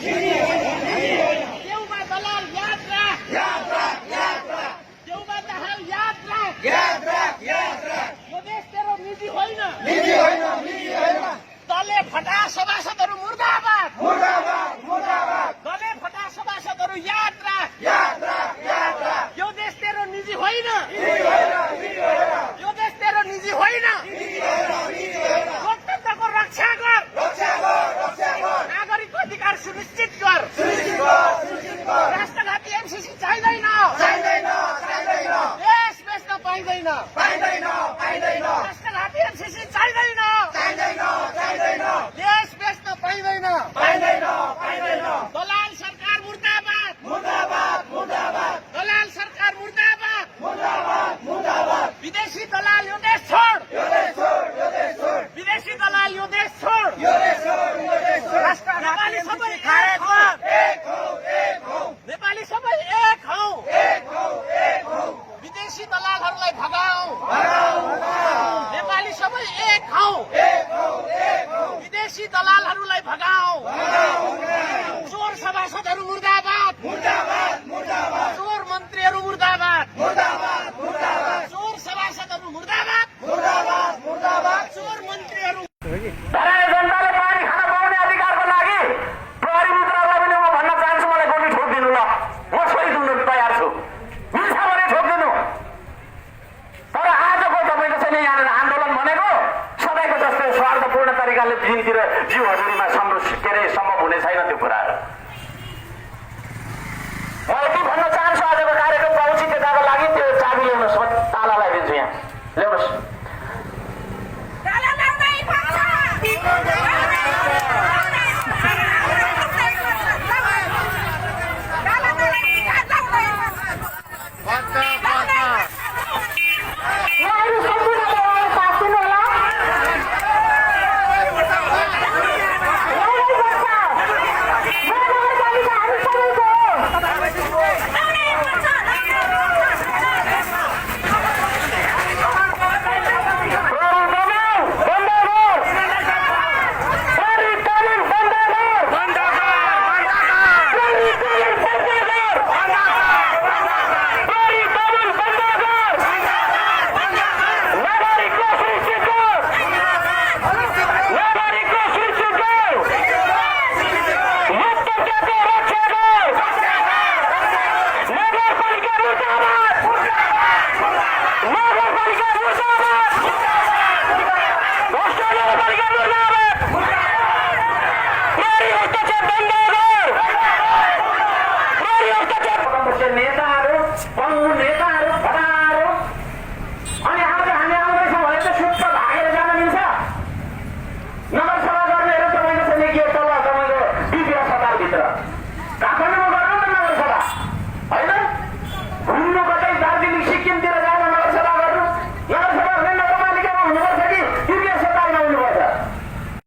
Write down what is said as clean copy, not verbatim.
देउबा दलाल याद राख देउबा दलाल याद राख यो देश तेरो निजी होइन दले फटा सभासदहरू मुर्दाबाद दले फटा सभासदहरू याद राख यो देश तेरो निजी होइन यो देश तेरो निजी होइन लोकतन्त्रको रक्षा गर नागरिकको अधिकार सुनिश्चित गर राष्ट्रघाती एमसीसी चाहिँदैन देश बेच्न पाइँदैन राष्ट्रघाती एमसीसी चाहिँदैन देश बेच्न पाइँदैन दलाल सरकार मुर्दाबाद दलाल सरकार मुर्दाबाद विदेशी दलाल यो देश छोड विदेशी दलाल यो देश छोड नेपाली सबै नेपाली सबै एक हौ विदेशी दलालहरूलाई भगाऊ नेपाली सबै एक हौ विदेशी दलालहरूलाई भगाऊ चोर सभासदहरू मुर्दाबाद चोर मन्त्रीहरू मुर्दाबाद चोर सभासदहरू मुर्दाबाद चोर मन्त्रीहरू जनताले पानी खान पाउने अधिकारको लागि प्रहरी मित्रहरूलाई पनि म भन्न चाहन्छु, मलाई गोली ठोकिदिनु ल, म सही दिनु तयार छु, मिल्छ भने ठोकिदिनु। तर आजको तपाईँको चाहिँ यहाँनिर आन्दोलन भनेको सबैको जस्तै स्वार्थपूर्ण तरिकाले दिनतिर जीव हजुरीमा सम्भव हुने छैन त्यो कुराहरू। म यति भन्न चाहन्छु, आजको कार्यक्रम औचित्यताको लागि त्यो चाबी ल्याउनुहोस्, म ताला लगाइदिन्छु यहाँ, ल्याउनुहोस्।